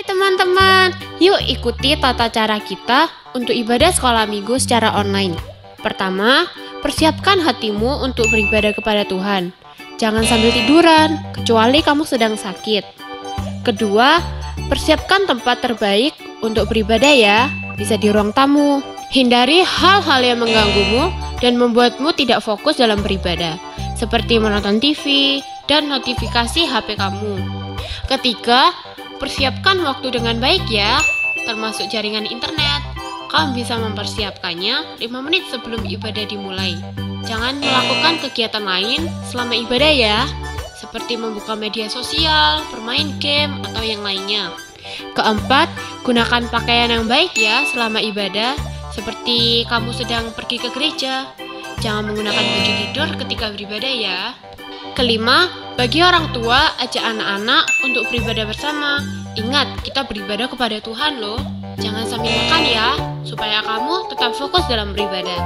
Hai teman-teman, yuk ikuti tata cara kita untuk ibadah sekolah minggu secara online. Pertama, persiapkan hatimu untuk beribadah kepada Tuhan. Jangan sambil tiduran, kecuali kamu sedang sakit. Kedua, persiapkan tempat terbaik untuk beribadah ya, bisa di ruang tamu. Hindari hal-hal yang mengganggumu dan membuatmu tidak fokus dalam beribadah, seperti menonton TV dan notifikasi HP kamu. Ketiga, persiapkan waktu dengan baik ya, termasuk jaringan internet. Kamu bisa mempersiapkannya 5 menit sebelum ibadah dimulai. Jangan melakukan kegiatan lain selama ibadah ya, seperti membuka media sosial, bermain game, atau yang lainnya. Keempat, gunakan pakaian yang baik ya selama ibadah, seperti kamu sedang pergi ke gereja. Jangan menggunakan baju tidur ketika beribadah ya. Kelima, bagi orang tua, ajak anak-anak untuk beribadah bersama. Ingat, kita beribadah kepada Tuhan loh. Jangan sambil makan ya, supaya kamu tetap fokus dalam beribadah.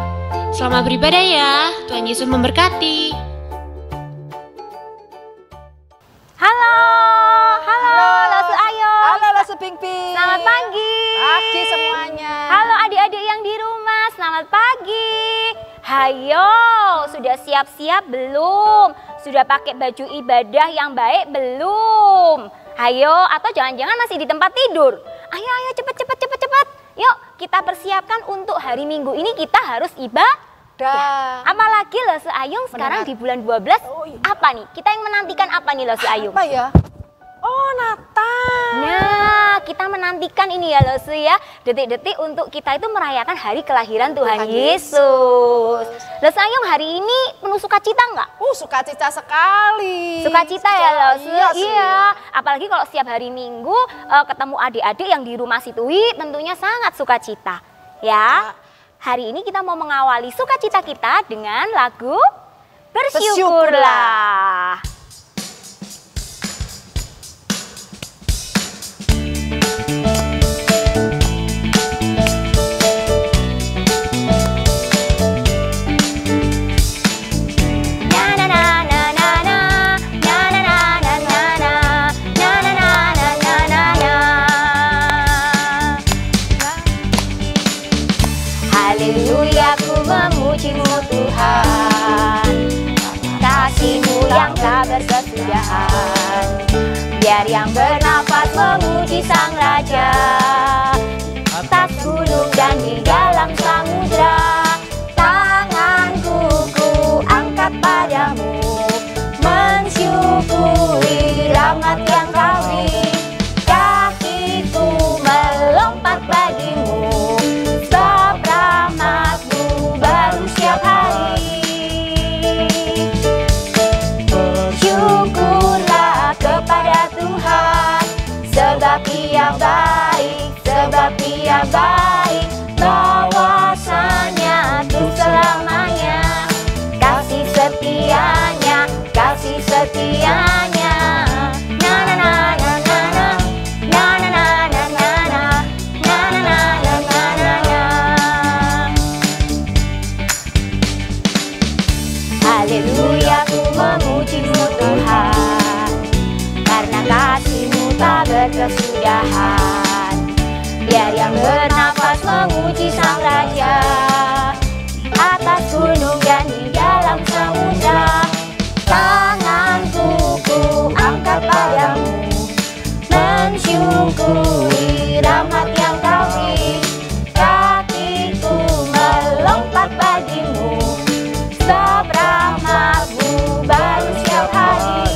Selamat beribadah ya, Tuhan Yesus memberkati. Halo Losu Ayo. Halo Losu Ping Ping. Selamat pagi. Pagi semuanya. Halo adik-adik yang di rumah, selamat pagi. Hayo, sudah siap-siap belum? Sudah pakai baju ibadah yang baik belum? Hayo, atau jangan-jangan masih di tempat tidur? Ayo, cepet. Yuk, kita persiapkan untuk hari Minggu ini kita harus ibadah. Ya. Apalagi Losu Ayung sekarang di bulan 12, apa nih? Kita yang menantikan apa nih Losu Ayung? Apa ya? Oh, Natal. Nah, kita menantikan ini ya Losu ya, detik-detik untuk kita itu merayakan hari kelahiran Tuhan Yesus. Losu Ayung, hari ini penuh sukacita nggak? Sukacita sekali. Sukacita ya Losu? Iya. Apalagi kalau setiap hari Minggu ketemu adik-adik yang di rumah Situwi tentunya sangat sukacita. Ya, hari ini kita mau mengawali sukacita kita dengan lagu Bersyukurlah. Haleluya, ku memuji-Mu Tuhan, kasih-Mu yang tak berkesudahan. Biar yang bernafas memuji Sang Raja, atas gunung dan di dalam samudra. Tanganku ku angkat padamu, mensyukuri rahmat yang Kau beri. Kakiku melompat bagimu, sebab rahmat-Mu baru setiap hari. Bersyukurlah kepada Tuhan, sebab Dia baik, bahwasanya untuk selamanya. Kasih setianya, Haleluya, ku memuji-Mu Tuhan, karena kasih-Mu tak berkesudahan. Biar yang bernafas memuji Sang Raja, atas gunung dan di dalam samudra. Tanganku ku angkat padamu, mensyukuri rahmat yang Kau beri. Kakiku melompat bagimu, sebab rahmat-Mu baru setiap hari.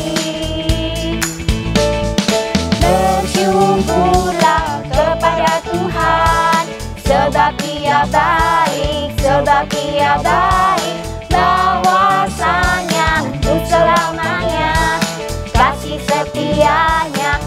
Bersyukurlah kepada Tuhan, sebab Dia baik, bahwasanya untuk selamanya. Kasih setianya,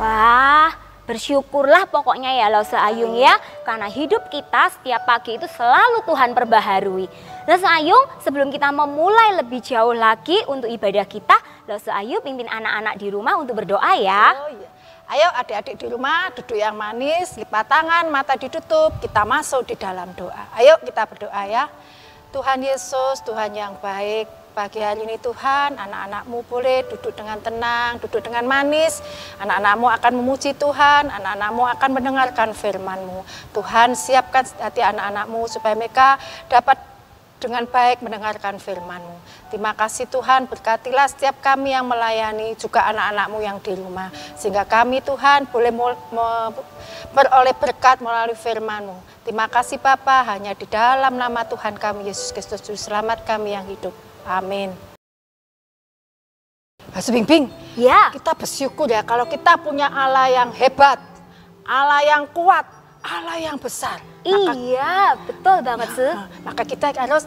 Wah, bersyukurlah pokoknya ya Losu Ayung ya, karena hidup kita setiap pagi itu selalu Tuhan perbaharui. Losu Ayung, sebelum kita memulai lebih jauh lagi untuk ibadah kita, Losu Ayung pimpin anak-anak di rumah untuk berdoa ya. Oh iya. Ayo adik-adik di rumah duduk yang manis, lipat tangan, mata ditutup, kita masuk di dalam doa. Ayo kita berdoa ya. Tuhan Yesus, Tuhan yang baik, pagi hari ini Tuhan, anak-anak-Mu boleh duduk dengan tenang, duduk dengan manis. Anak-anak-Mu akan memuji Tuhan, anak-anak-Mu akan mendengarkan firman-Mu. Tuhan siapkan hati anak-anak-Mu supaya mereka dapat dengan baik mendengarkan firman-Mu. Terima kasih Tuhan, berkatilah setiap kami yang melayani, juga anak-anak-Mu yang di rumah. Sehingga kami Tuhan boleh beroleh berkat melalui firman-Mu. Terima kasih Bapa, hanya di dalam nama Tuhan kami Yesus Kristus, Juru Selamat kami yang hidup. Amin. Mas Bingbing, Ya. kita bersyukur ya kalau kita punya Allah yang hebat, Allah yang kuat, Allah yang besar. Iya, betul banget sih. Maka kita harus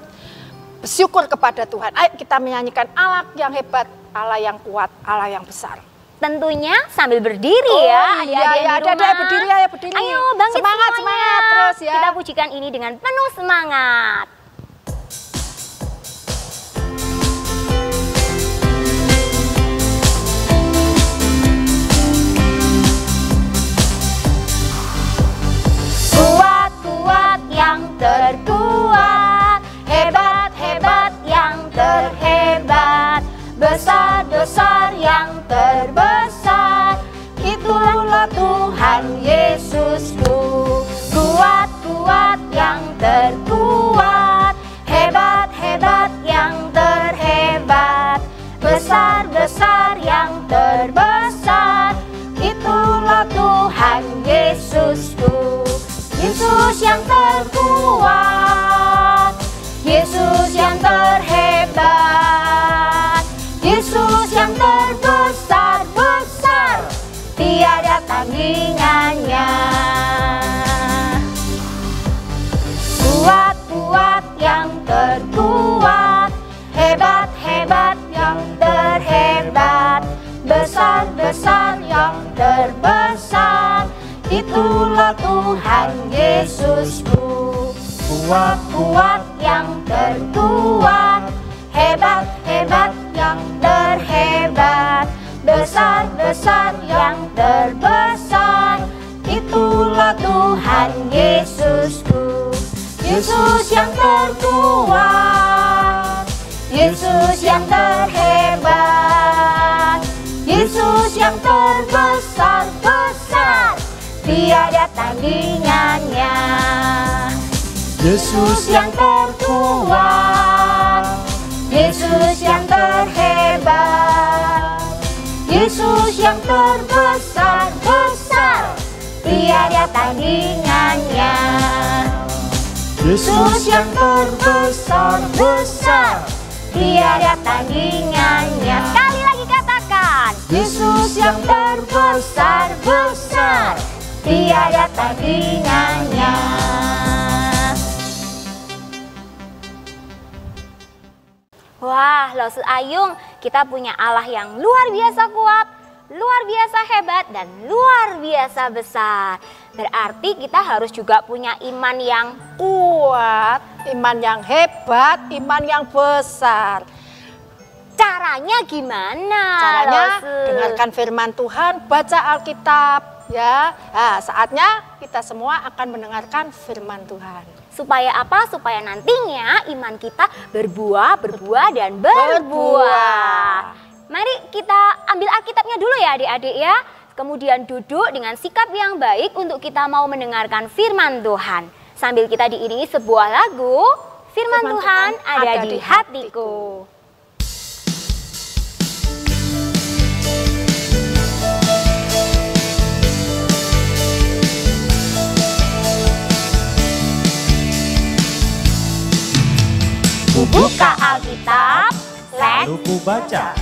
bersyukur kepada Tuhan. Ayo kita menyanyikan Allah yang hebat, Allah yang kuat, Allah yang besar. Tentunya sambil berdiri ya, adik-adik iya, di rumah. adik-adik berdiri, ayo berdiri. Ayo bangkit Semangat, semuanya. semangat terus ya. Kita pujikan ini dengan penuh semangat. Kuat-kuat yang terkuat, hebat-hebat yang terhebat, besar-besar yang terbesar, itulah Tuhan Yesusku. Kuat-kuat yang terkuat, hebat-hebat yang terhebat, besar-besar yang terbesar, itulah Tuhan Yesusku. Yesus yang terkuat, Yesus yang terhebat, Yesus yang terbesar-besar, tiada tandingannya. Kuat-kuat yang terkuat, hebat-hebat yang terhebat, besar-besar yang terbesar, itulah Tuhan Yesusku. Kuat-kuat yang terkuat, hebat-hebat yang terhebat, besar-besar yang terbesar, itulah Tuhan Yesusku. Yesus yang terkuat, Yesus yang terhebat, Yesus yang terbesar-besar, tiada tandingannya. Yesus yang terkuat, Yesus yang terhebat, Yesus yang terbesar-besar, tiada tandingannya. Yesus yang terbesar-besar, tiada tandingannya. Sekali lagi katakan, Yesus yang terbesar-besar, tiada tandingannya. Wah, Losu Ayung, kita punya Allah yang luar biasa kuat, luar biasa hebat, dan luar biasa besar. Berarti kita harus juga punya iman yang Kuat, iman yang hebat, iman yang besar. caranya gimana? Caranya Losu? dengarkan firman Tuhan, baca Alkitab ya. Nah, saatnya kita semua akan mendengarkan firman Tuhan. Supaya apa? Supaya nantinya iman kita berbuah, dan berbuah. Mari kita ambil Alkitabnya dulu ya adik-adik ya. Kemudian duduk dengan sikap yang baik untuk kita mau mendengarkan firman Tuhan. Sambil kita diiringi sebuah lagu, firman Tuhan ada di hatiku. Buka Alkitab, Lalu ku baca.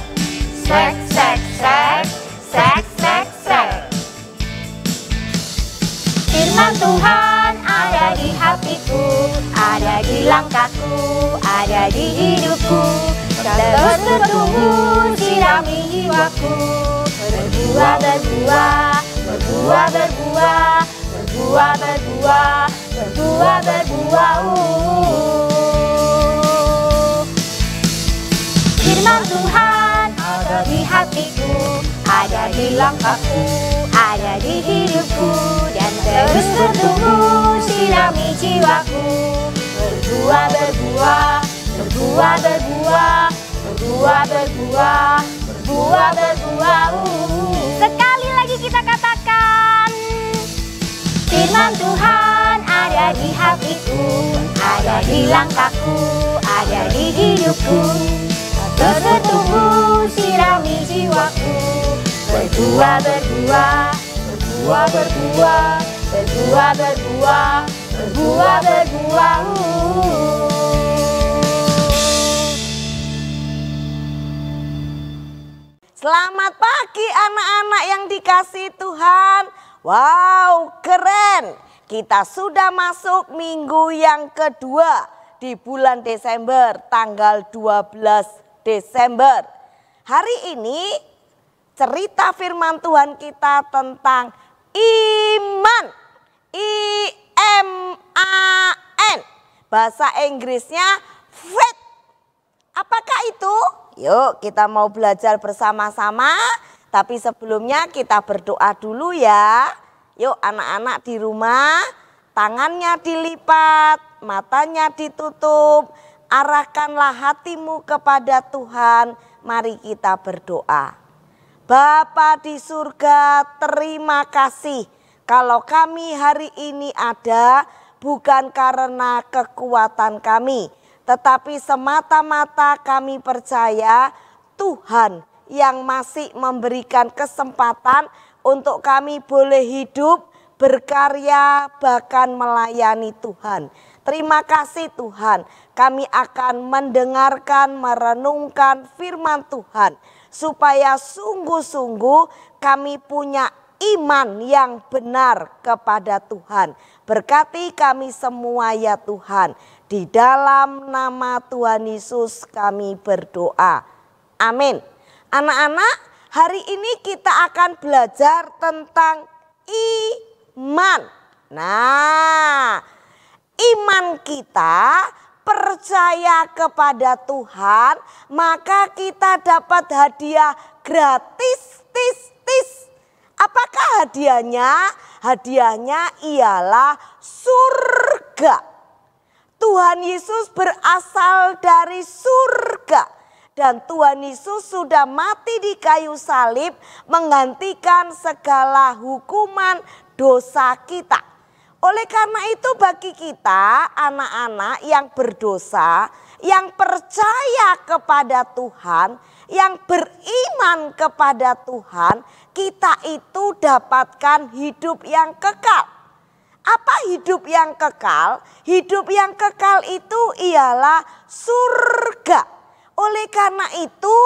sek, sek, sek, sek, sek, sek. Firman Tuhan ada di hatiku, ada di langkahku, ada di hidupku. Terus bertumbuh, sirami jiwaku. Berbuah, berbuah, berbuah, berbuah, berbuah, berbuah, berbuah, berbuah. Tuhan ada di hatiku, ada di langkahku, ada di hidupku, dan terus bertumbuh sirami jiwaku. Berbuah, berbuah, berbuah, berbuah, berbuah, berbuah, berbuah, berbuah. Sekali lagi kita katakan, firman Tuhan ada di hatiku, ada di langkahku, ada di hidupku. Terus bertumbuh sirami jiwaku. Berbuah, berbuah, berbuah, berbuah, berbuah, berbuah, berbuah, berbuah. Selamat pagi anak-anak yang dikasihi Tuhan. Wow, keren. Kita sudah masuk minggu yang kedua di bulan Desember, tanggal 12 Desember. Hari ini cerita firman Tuhan kita tentang iman. I-M-A-N. Bahasa Inggrisnya faith. Apakah itu? Yuk kita mau belajar bersama-sama. Tapi sebelumnya kita berdoa dulu ya. Yuk anak-anak di rumah, tangannya dilipat, matanya ditutup. Arahkanlah hatimu kepada Tuhan. Mari kita berdoa. Bapa di surga, terima kasih kalau kami hari ini ada bukan karena kekuatan kami, tetapi semata-mata kami percaya Tuhan yang masih memberikan kesempatan untuk kami boleh hidup, berkarya, bahkan melayani Tuhan. Terima kasih Tuhan, kami akan mendengarkan, merenungkan firman Tuhan. Supaya sungguh-sungguh kami punya iman yang benar kepada Tuhan. Berkati kami semua ya Tuhan. Di dalam nama Tuhan Yesus kami berdoa. Amin. Anak-anak, hari ini kita akan belajar tentang iman. Nah, iman kita percaya kepada Tuhan, maka kita dapat hadiah gratis. Apakah hadiahnya? Hadiahnya ialah surga. Tuhan Yesus berasal dari surga. Dan Tuhan Yesus sudah mati di kayu salib menggantikan segala hukuman dosa kita. Oleh karena itu bagi kita anak-anak yang berdosa, yang percaya kepada Tuhan, yang beriman kepada Tuhan, kita itu dapatkan hidup yang kekal. Apa hidup yang kekal? Hidup yang kekal itu ialah surga. Oleh karena itu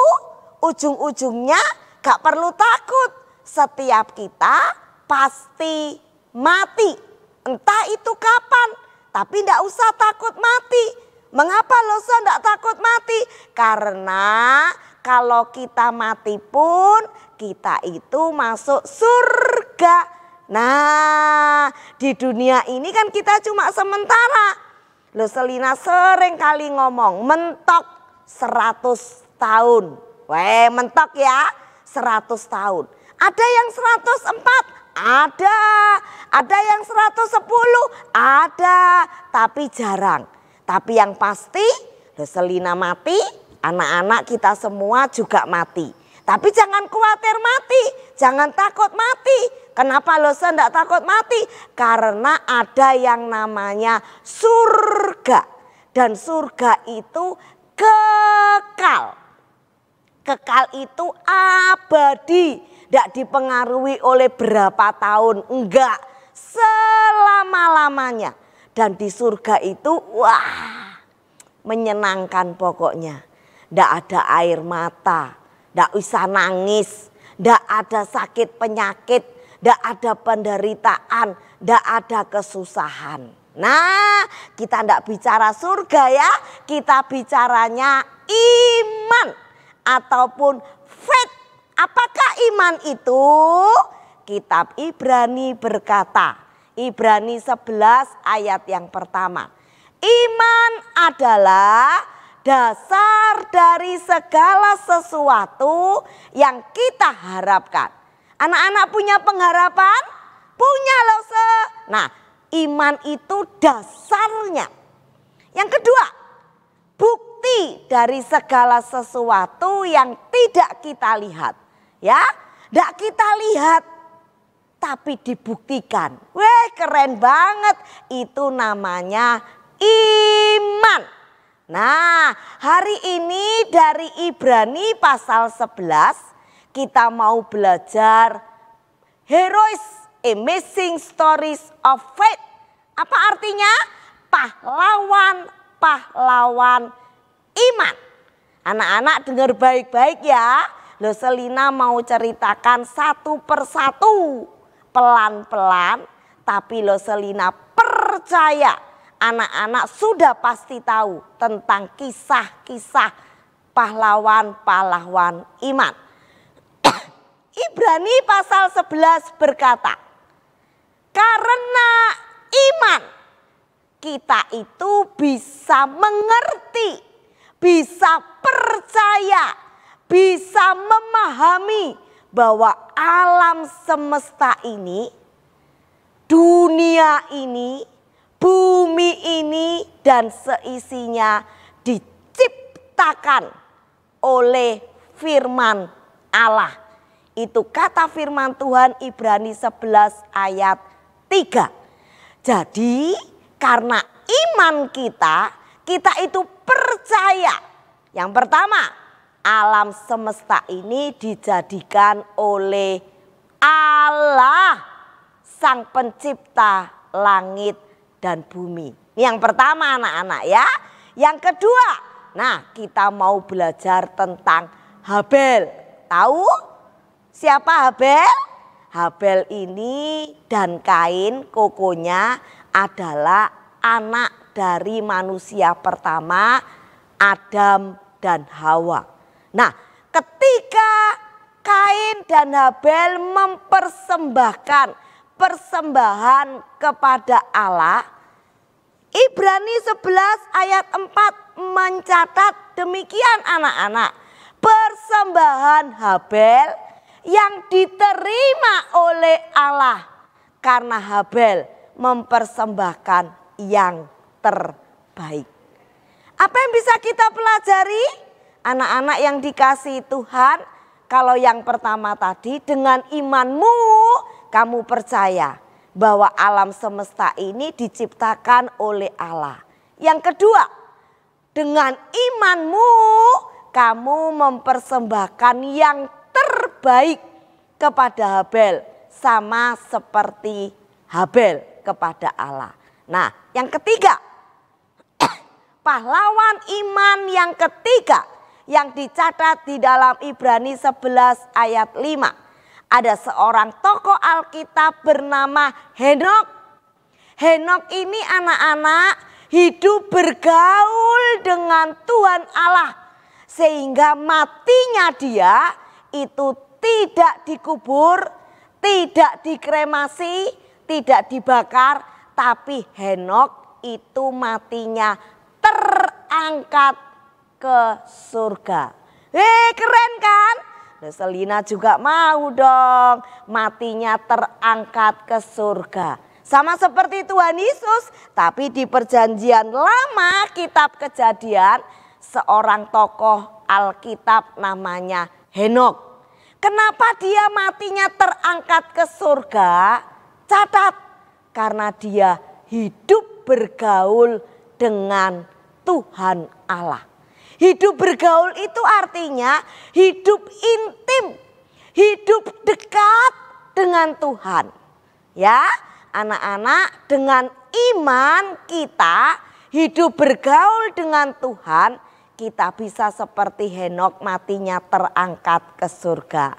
ujung-ujungnya gak perlu takut. Setiap kita pasti mati. Entah itu kapan, tapi tidak usah takut mati. Mengapa Losa tidak takut mati? Karena kalau kita mati pun kita itu masuk surga. Nah, di dunia ini kan kita cuma sementara. Selina sering kali ngomong mentok 100 tahun. Weh, mentok ya 100 tahun. Ada yang 104. Ada yang 110, ada, tapi jarang. Tapi yang pasti, Selina mati, anak-anak kita semua juga mati. Tapi jangan khawatir mati, jangan takut mati. Kenapa Losa enggak takut mati? Karena ada yang namanya surga. Dan surga itu kekal. Kekal itu abadi. Tidak dipengaruhi oleh berapa tahun, enggak, selama-lamanya. Dan di surga itu, wah, menyenangkan pokoknya. Tidak ada air mata, tidak usah nangis, tidak ada sakit penyakit, tidak ada penderitaan, tidak ada kesusahan. Nah, kita tidak bicara surga ya, kita bicaranya iman ataupun faith. Apakah iman itu? Kitab Ibrani berkata, Ibrani 11 ayat yang pertama. Iman adalah dasar dari segala sesuatu yang kita harapkan. Anak-anak punya pengharapan? Punya loh. Nah, iman itu dasarnya. Yang kedua, bukti dari segala sesuatu yang tidak kita lihat. Ya, tidak kita lihat tapi dibuktikan. Weh, keren banget. Itu namanya iman. Nah, hari ini dari Ibrani pasal 11 kita mau belajar heroes amazing stories of faith. Apa artinya? Pahlawan-pahlawan iman. Anak-anak dengar baik-baik ya. Loh, Selina mau ceritakan satu persatu, pelan-pelan. Tapi loh, Selina percaya anak-anak sudah pasti tahu tentang kisah-kisah pahlawan-pahlawan iman. Ibrani pasal 11 berkata, karena iman kita itu bisa mengerti, bisa percaya, bisa memahami bahwa alam semesta ini, dunia ini, bumi ini dan seisinya diciptakan oleh firman Allah. Itu kata firman Tuhan Ibrani 11 ayat 3. Jadi karena iman kita itu percaya. Yang pertama, alam semesta ini dijadikan oleh Allah, Sang Pencipta langit dan bumi. Yang pertama anak-anak ya. Yang kedua, nah kita mau belajar tentang Habel. Tahu? Siapa Habel? Habel ini dan Kain, kokonya adalah anak dari manusia pertama, Adam dan Hawa. Nah, ketika Kain dan Habel mempersembahkan persembahan kepada Allah, Ibrani 11 ayat 4 mencatat demikian anak-anak. Persembahan Habel yang diterima oleh Allah karena Habel mempersembahkan yang terbaik. Apa yang bisa kita pelajari? Anak-anak yang dikasihi Tuhan, kalau yang pertama tadi dengan imanmu kamu percaya bahwa alam semesta ini diciptakan oleh Allah. Yang kedua, dengan imanmu kamu mempersembahkan yang terbaik kepada Habel, sama seperti Habel kepada Allah. Nah, yang ketiga, pahlawan iman yang ketiga yang dicatat di dalam Ibrani 11 ayat 5. Ada seorang tokoh Alkitab bernama Henok. Henok ini anak-anak hidup bergaul dengan Tuhan Allah. Sehingga matinya dia itu tidak dikubur, tidak dikremasi, tidak dibakar. Tapi Henok itu matinya terangkat ke surga. Keren kan? Selina juga mau dong matinya terangkat ke surga. Sama seperti Tuhan Yesus, tapi di perjanjian lama kitab Kejadian seorang tokoh Alkitab namanya Henok. Kenapa dia matinya terangkat ke surga? Catat, karena dia hidup bergaul dengan Tuhan Allah. Hidup bergaul itu artinya hidup intim, hidup dekat dengan Tuhan. Ya, anak-anak, dengan iman kita hidup bergaul dengan Tuhan, kita bisa seperti Henok matinya terangkat ke surga.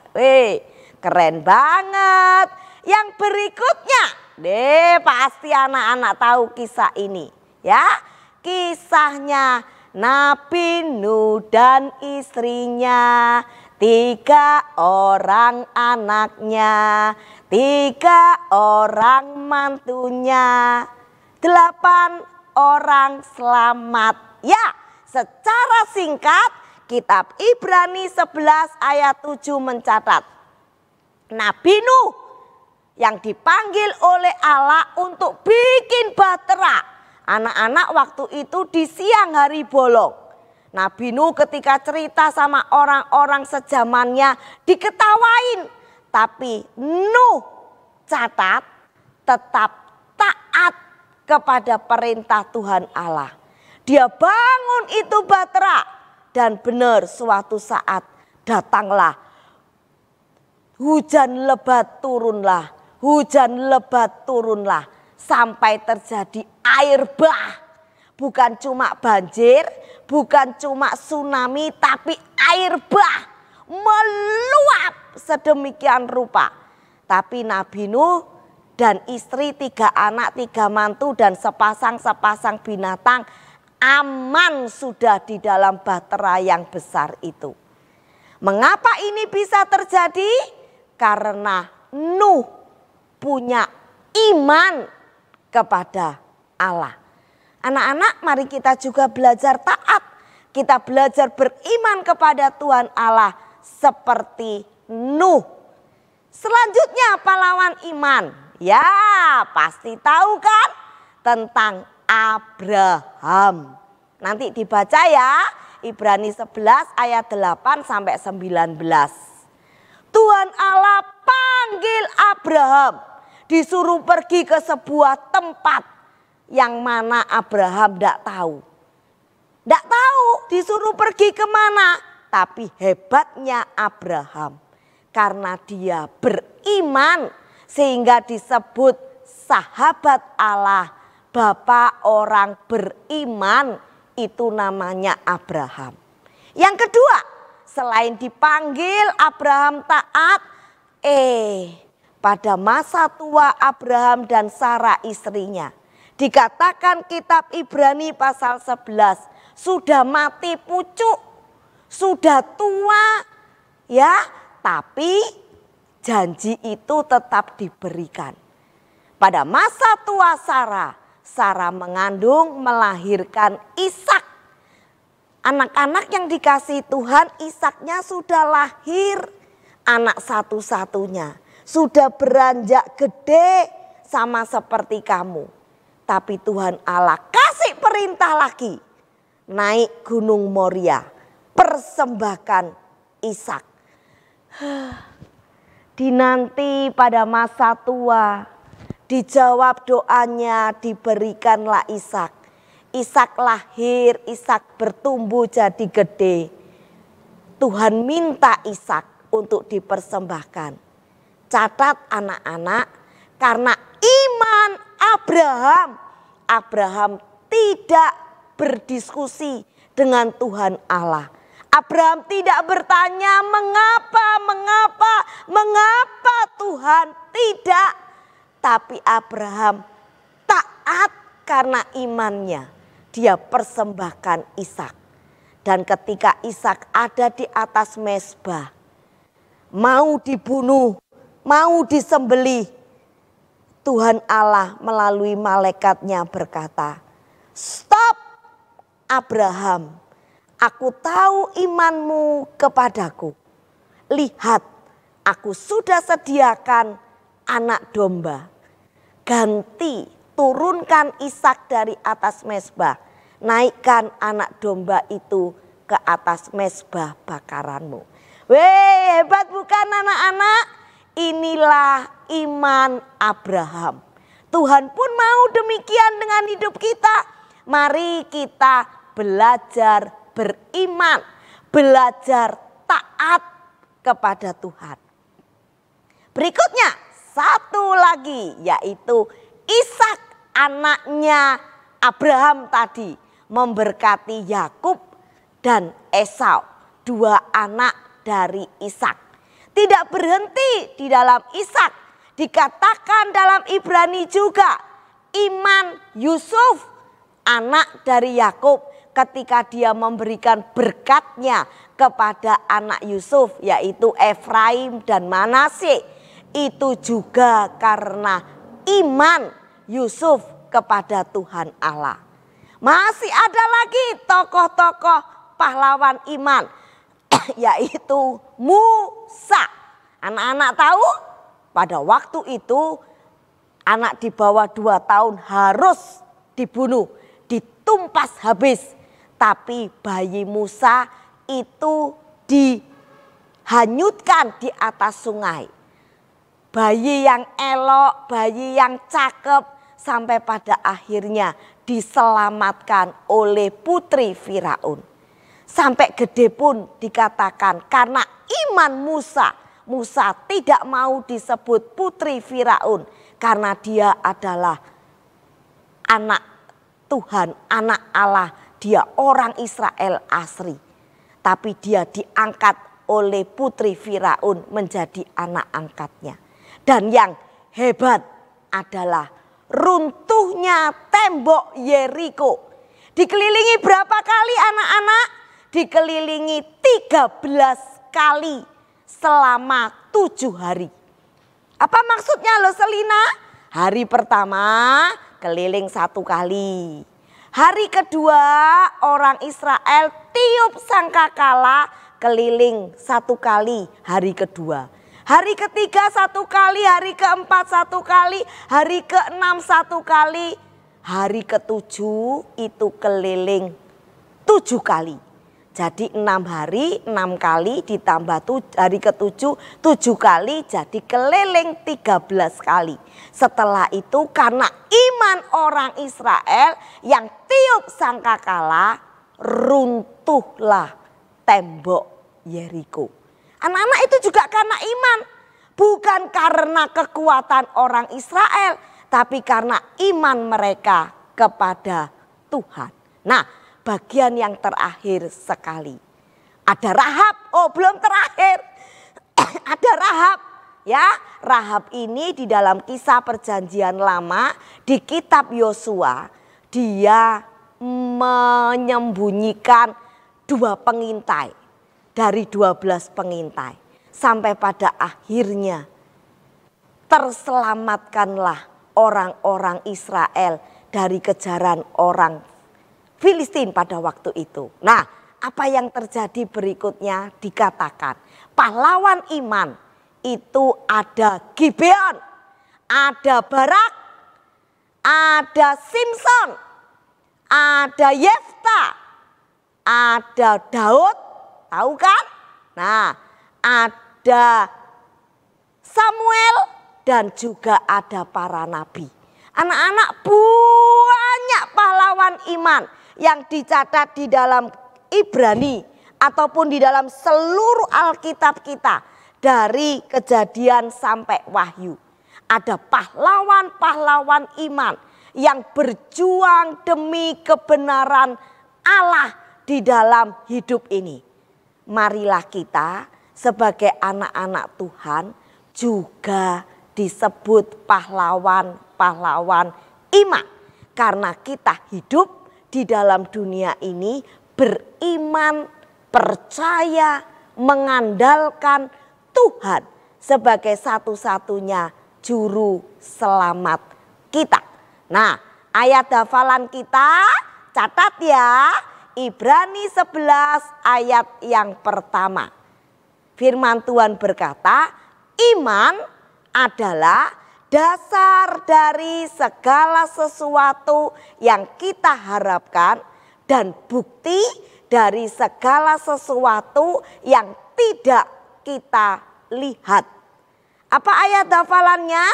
Keren banget. Yang berikutnya, pasti anak-anak tahu kisah ini. Ya, kisahnya Nabi Nuh dan istrinya, 3 orang anaknya, 3 orang mantunya, 8 orang selamat. Ya, secara singkat Kitab Ibrani 11 ayat 7 mencatat, Nabi Nuh yang dipanggil oleh Allah untuk bikin bahtera. Anak-anak waktu itu di siang hari bolong. Nabi Nuh ketika cerita sama orang-orang sejamannya diketawain. Tapi Nuh catat tetap taat kepada perintah Tuhan Allah. Dia bangun itu bahtera. Dan benar suatu saat datanglah hujan lebat turunlah. Hujan lebat turunlah sampai terjadi air bah. Bukan cuma banjir, bukan cuma tsunami, tapi air bah meluap sedemikian rupa. Tapi Nabi Nuh dan istri, 3 anak, 3 mantu dan sepasang-sepasang binatang aman sudah di dalam bahtera yang besar itu. Mengapa ini bisa terjadi? Karena Nuh punya iman kepada Allah. Anak-anak, mari kita juga belajar taat. Kita belajar beriman kepada Tuhan Allah seperti Nuh. Selanjutnya pahlawan iman. Ya, pasti tahu kan tentang Abraham. Nanti dibaca ya, Ibrani 11 ayat 8 sampai 19. Tuhan Allah panggil Abraham, disuruh pergi ke sebuah tempat yang mana Abraham tidak tahu. Tidak tahu disuruh pergi kemana, tapi hebatnya Abraham karena dia beriman sehingga disebut sahabat Allah. Bapak orang beriman itu namanya Abraham. Yang kedua, selain dipanggil Abraham taat, pada masa tua Abraham dan Sarah istrinya, dikatakan kitab Ibrani pasal 11, sudah mati pucuk, sudah tua, ya, tapi janji itu tetap diberikan. Pada masa tua Sarah mengandung, melahirkan Ishak. Anak-anak yang dikasihi Tuhan, Ishaknya sudah lahir, anak satu-satunya. Sudah beranjak gede sama seperti kamu. Tapi Tuhan Allah kasih perintah lagi. Naik Gunung Moria, persembahkan Ishak. Dinanti pada masa tua, dijawab doanya, diberikanlah Ishak. Ishak lahir, Ishak bertumbuh jadi gede. Tuhan minta Ishak untuk dipersembahkan. Catat anak-anak, karena iman Abraham tidak berdiskusi dengan Tuhan Allah. Abraham tidak bertanya mengapa Tuhan tidak. Tapi Abraham taat karena imannya. Dia persembahkan Ishak. Dan ketika Ishak ada di atas mezbah, mau dibunuh, mau disembelih, Tuhan Allah melalui malaikatnya berkata, "Stop Abraham, aku tahu imanmu kepadaku. Lihat, aku sudah sediakan anak domba. Ganti, turunkan Ishak dari atas mezbah. Naikkan anak domba itu ke atas mezbah bakaranmu." Weh, hebat bukan anak-anak? Inilah iman Abraham. Tuhan pun mau demikian dengan hidup kita. Mari kita belajar beriman, belajar taat kepada Tuhan. Berikutnya, satu lagi, yaitu Ishak, anaknya Abraham tadi, memberkati Yakub dan Esau, 2 anak dari Ishak. Tidak berhenti di dalam Ishak, dikatakan dalam Ibrani juga iman Yusuf, anak dari Yakub, ketika dia memberikan berkatnya kepada anak Yusuf, yaitu Efraim dan Manasye. Itu juga karena iman Yusuf kepada Tuhan Allah. Masih ada lagi tokoh-tokoh pahlawan iman yaitu Musa. Anak-anak tahu pada waktu itu anak di bawah 2 tahun harus dibunuh, ditumpas habis. Tapi bayi Musa itu dihanyutkan di atas sungai. Bayi yang elok, bayi yang cakep, sampai pada akhirnya diselamatkan oleh putri Firaun. Sampai gede pun dikatakan karena iman Musa, Musa tidak mau disebut putri Firaun karena dia adalah anak Tuhan, anak Allah, dia orang Israel asli. Tapi dia diangkat oleh putri Firaun menjadi anak angkatnya. Dan yang hebat adalah runtuhnya tembok Yeriko. Dikelilingi berapa kali anak-anak? Dikelilingi 13 kali selama 7 hari. Apa maksudnya loh Selina? Hari pertama keliling 1 kali. Hari kedua orang Israel tiup sangkakala keliling 1 kali hari kedua. Hari ketiga 1 kali, hari keempat 1 kali, hari keenam 1 kali. Hari ke-7 itu keliling 7 kali. Jadi 6 hari 6 kali ditambah hari ke-7 7 kali jadi keliling 13 kali. Setelah itu karena iman orang Israel yang tiup sangkakala runtuhlah tembok Yeriko. Anak-anak itu juga karena iman. Bukan karena kekuatan orang Israel. Tapi karena iman mereka kepada Tuhan. Nah, bagian yang terakhir sekali. Ada Rahab. Oh, belum terakhir. Ada Rahab. Ya, Rahab ini di dalam Kisah Perjanjian Lama di kitab Yosua, dia menyembunyikan 2 pengintai dari 12 pengintai. Sampai pada akhirnya terselamatkanlah orang-orang Israel dari kejaran orang Filistin pada waktu itu. Nah, apa yang terjadi berikutnya dikatakan pahlawan iman itu ada Gibeon, ada Barak, ada Simson, ada Yefta, ada Daud, tahu kan? Nah, ada Samuel dan juga ada para nabi. Anak-anak, banyak pahlawan iman yang dicatat di dalam Ibrani ataupun di dalam seluruh Alkitab kita dari Kejadian sampai Wahyu. Ada pahlawan-pahlawan iman yang berjuang demi kebenaran Allah di dalam hidup ini. Marilah kita sebagai anak-anak Tuhan juga disebut pahlawan-pahlawan iman. Karena kita hidup di dalam dunia ini beriman, percaya, mengandalkan Tuhan sebagai satu-satunya juru selamat kita. Nah, ayat hafalan kita catat ya, Ibrani 11 ayat yang pertama. Firman Tuhan berkata, iman adalah dasar dari segala sesuatu yang kita harapkan dan bukti dari segala sesuatu yang tidak kita lihat. Apa ayat hafalannya?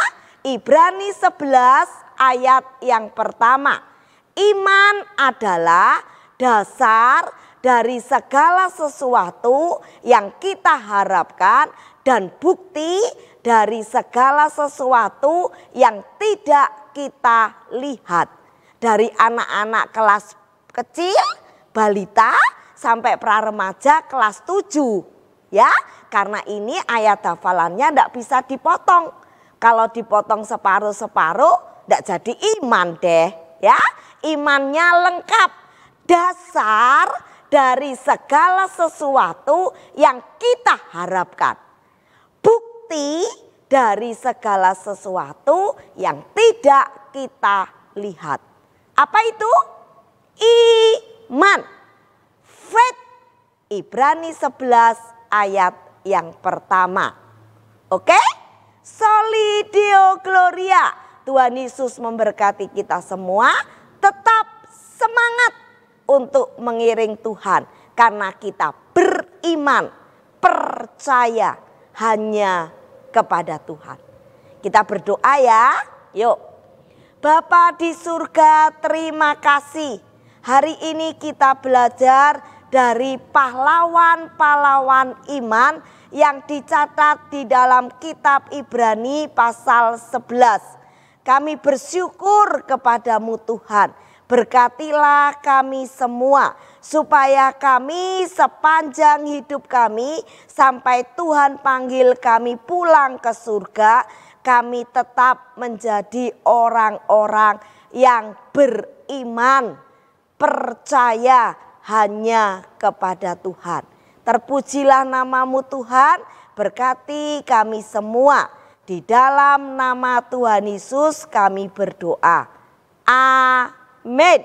Ibrani 11 ayat yang pertama. Iman adalah dasar dari segala sesuatu yang kita harapkan dan bukti dari segala sesuatu yang tidak kita lihat. Dari anak-anak kelas kecil, balita, sampai praremaja kelas 7. Ya, karena ini ayat hafalannya tidak bisa dipotong. Kalau dipotong separuh-separuh tidak jadi iman deh. Ya, imannya lengkap. Dasar dari segala sesuatu yang kita harapkan. Bukti dari segala sesuatu yang tidak kita lihat. Apa itu? Iman. Faith Ibrani 11 ayat yang pertama. Oke? Soli Deo Gloria. Tuhan Yesus memberkati kita semua. Tetap semangat untuk mengiring Tuhan. Karena kita beriman, percaya hanya kepada Tuhan. Kita berdoa ya. Yuk. Bapa di surga, terima kasih. Hari ini kita belajar dari pahlawan-pahlawan iman yang dicatat di dalam kitab Ibrani pasal 11. Kami bersyukur kepadamu Tuhan. Berkatilah kami semua supaya kami sepanjang hidup kami sampai Tuhan panggil kami pulang ke surga, kami tetap menjadi orang-orang yang beriman, percaya hanya kepada Tuhan. Terpujilah namamu Tuhan, berkati kami semua. Di dalam nama Tuhan Yesus kami berdoa. Amin.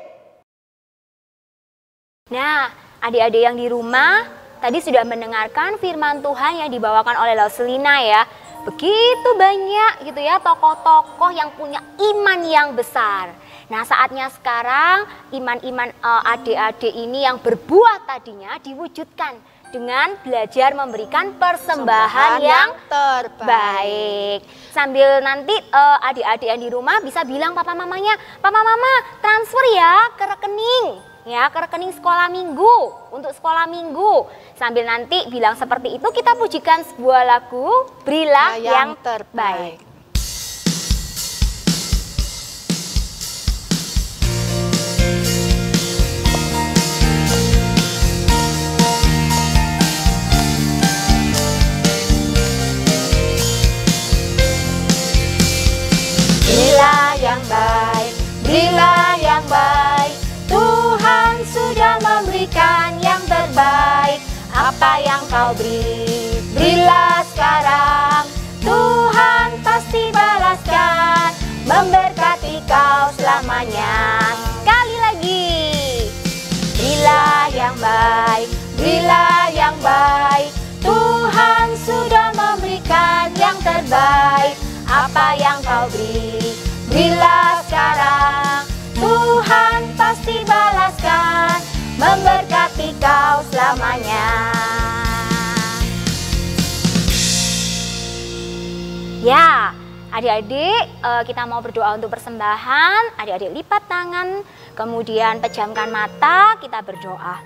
Nah, adik-adik yang di rumah tadi sudah mendengarkan firman Tuhan yang dibawakan oleh Lauselina ya. Begitu banyak gitu ya tokoh-tokoh yang punya iman yang besar. Nah, saatnya sekarang iman-iman adik-adik ini yang berbuah tadinya diwujudkan dengan belajar memberikan persembahan yang terbaik. Sambil nanti adik-adik yang di rumah bisa bilang papa mamanya, "Papa mama, transfer ya ke rekening." Ya, ke rekening sekolah minggu, untuk sekolah minggu. Sambil nanti bilang seperti itu, kita pujikan sebuah lagu, Berilah yang terbaik. Berilah yang baik, berilah yang baik. Tuhan sudah memberikan yang terbaik. Apa yang kau beri, berilah sekarang. Tuhan pasti balaskan, memberkati kau selamanya. Sekali lagi. Berilah yang baik, berilah yang baik. Tuhan sudah memberikan yang terbaik. Apa yang kau beri, berilah sekarang. Tuhan pasti balaskan, memberkati kau selamanya. Ya, adik-adik kita mau berdoa untuk persembahan. Adik-adik lipat tangan, kemudian pejamkan mata, kita berdoa.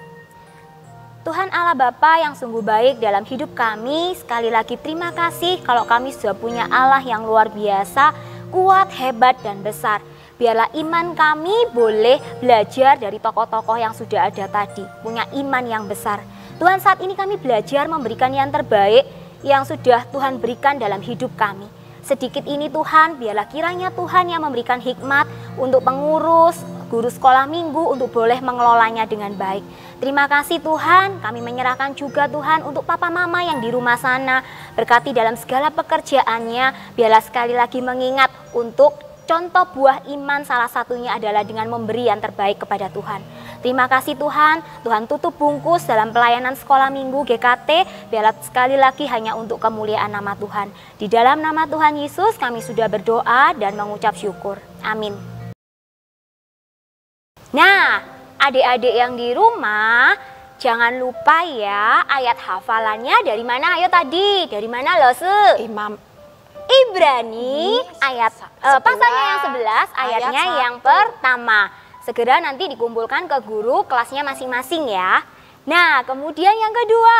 Tuhan Allah Bapa yang sungguh baik dalam hidup kami, sekali lagi terima kasih kalau kami sudah punya Allah yang luar biasa, kuat, hebat, dan besar. Biarlah iman kami boleh belajar dari tokoh-tokoh yang sudah ada tadi, punya iman yang besar. Tuhan, saat ini kami belajar memberikan yang terbaik yang sudah Tuhan berikan dalam hidup kami. Sedikit ini Tuhan, biarlah kiranya Tuhan yang memberikan hikmat untuk pengurus, guru sekolah minggu untuk boleh mengelolanya dengan baik. Terima kasih Tuhan, kami menyerahkan juga Tuhan untuk papa mama yang di rumah sana. Berkati dalam segala pekerjaannya, biarlah sekali lagi mengingat untuk contoh buah iman salah satunya adalah dengan memberi yang terbaik kepada Tuhan. Terima kasih Tuhan, Tuhan tutup bungkus dalam pelayanan sekolah minggu GKT, biarlah sekali lagi hanya untuk kemuliaan nama Tuhan. Di dalam nama Tuhan Yesus kami sudah berdoa dan mengucap syukur. Amin. Nah, adik-adik yang di rumah, jangan lupa ya ayat hafalannya dari mana? Ayo tadi, dari mana Lose? Ibrani ayat pasalnya yang 11 ayatnya yang pertama. Segera nanti dikumpulkan ke guru kelasnya masing-masing ya. Nah, kemudian yang kedua,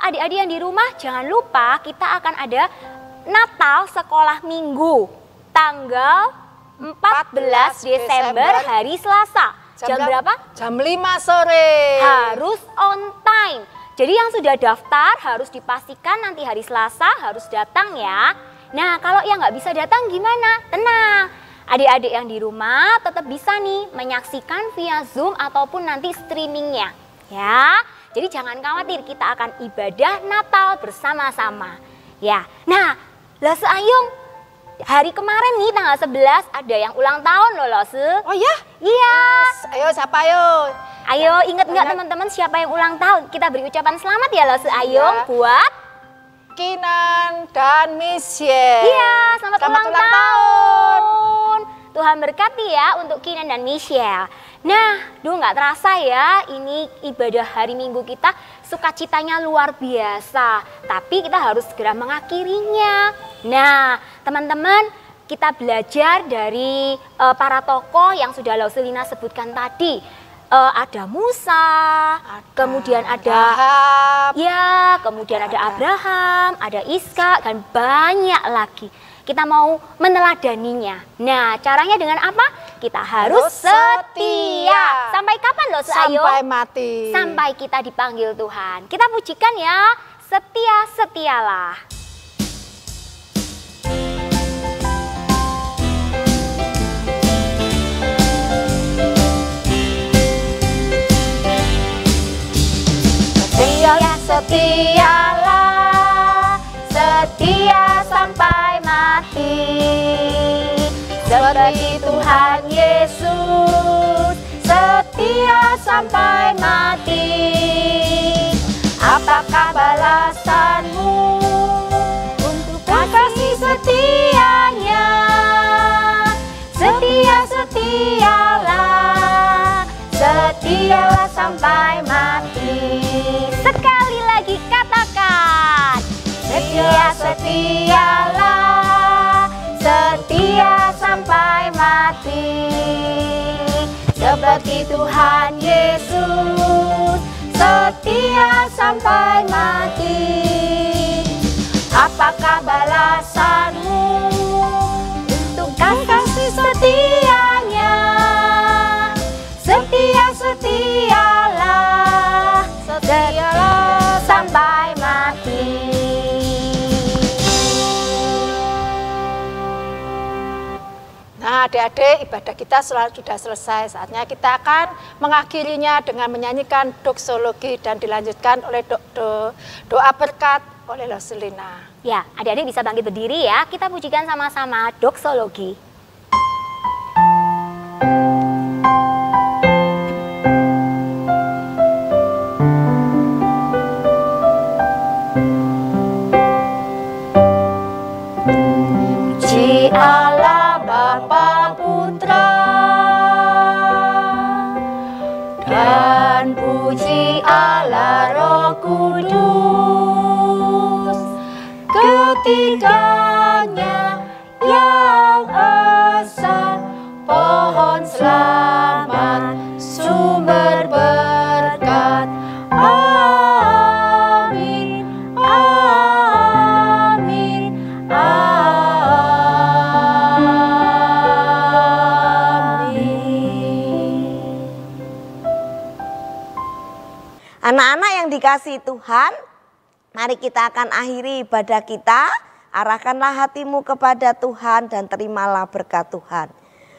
adik-adik yang di rumah jangan lupa kita akan ada Natal sekolah minggu tanggal 14 Desember hari Selasa. Jam berapa? Jam 5 sore. Harus on time. Jadi yang sudah daftar harus dipastikan nanti hari Selasa harus datang ya. Nah, kalau yang nggak bisa datang gimana? Tenang, adik-adik yang di rumah tetap bisa nih menyaksikan via Zoom ataupun nanti streamingnya ya. Jadi jangan khawatir, kita akan ibadah Natal bersama-sama ya. Nah, Lose Ayung, hari kemarin nih tanggal 11 ada yang ulang tahun loh Lose. Oh ya? Iya. Ayo siapa ayo? Ayo ingat nggak teman-teman siapa yang ulang tahun? Kita beri ucapan selamat ya loh Seayong Ya. buat Kinan dan Michelle. Iya, selamat ulang tahun. Tuhan berkati ya untuk Kinan dan Michelle. Nah, nggak terasa ya, ini ibadah hari Minggu kita sukacitanya luar biasa. Tapi kita harus segera mengakhirinya. Nah, teman-teman, kita belajar dari para tokoh yang sudah Lauselina sebutkan tadi. Ada Musa, kemudian ada Rahab. ya, kemudian ada Abraham, ada Iska, dan banyak lagi. Kita mau meneladaninya. Nah, caranya dengan apa? Kita harus setia. Sampai kapan loh Seayo? Sampai mati. Sampai kita dipanggil Tuhan. Kita pujikan ya, setia-setialah. Setialah, setia sampai mati, seperti Tuhan Yesus, setia sampai mati. Apakah balasanmu untuk kasih setianya? Setia-setialah, setialah sampai mati. Sekali lagi katakan, Setia-setialah, setia sampai mati, seperti Tuhan Yesus, setia sampai mati. Apakah balasanmu untuk kasih setianya? Setia-setialah, setialah sampai mati. Nah, adik-adik, ibadah kita sudah selesai. Saatnya kita akan mengakhirinya dengan menyanyikan doksologi dan dilanjutkan oleh doa berkat oleh Lauselina. ya adik-adik bisa bangkit berdiri ya. Kita pujikan sama-sama doksologi. Puji Allah Bapa Putra dan puji Allah Roh Kudus, ketiganya yang esa, pohon selamat, sumber berkat. Amin, amin, amin. Anak-anak yang dikasihi Tuhan, mari kita akan akhiri ibadah kita. Arahkanlah hatimu kepada Tuhan dan terimalah berkat Tuhan.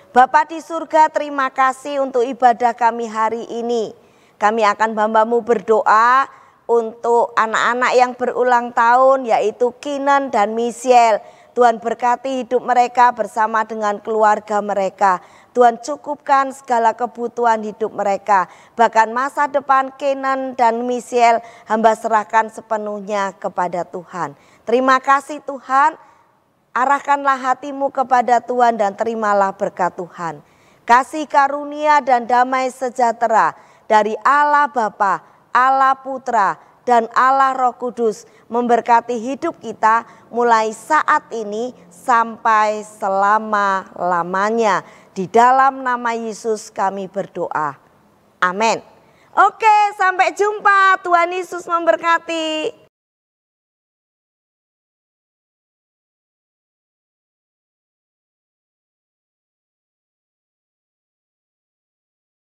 Bapa di surga, terima kasih untuk ibadah kami hari ini. Kami akan hambamu berdoa untuk anak-anak yang berulang tahun, yaitu Kinan dan Michelle. Tuhan berkati hidup mereka bersama dengan keluarga mereka. Tuhan cukupkan segala kebutuhan hidup mereka. Bahkan masa depan Kinan dan Michelle, hamba serahkan sepenuhnya kepada Tuhan. Terima kasih Tuhan. Arahkanlah hatimu kepada Tuhan dan terimalah berkat Tuhan. Kasih karunia dan damai sejahtera dari Allah Bapa, Allah Putra, dan Allah Roh Kudus memberkati hidup kita mulai saat ini sampai selama-lamanya. Di dalam nama Yesus kami berdoa. Amin. Oke, sampai jumpa. Tuhan Yesus memberkati.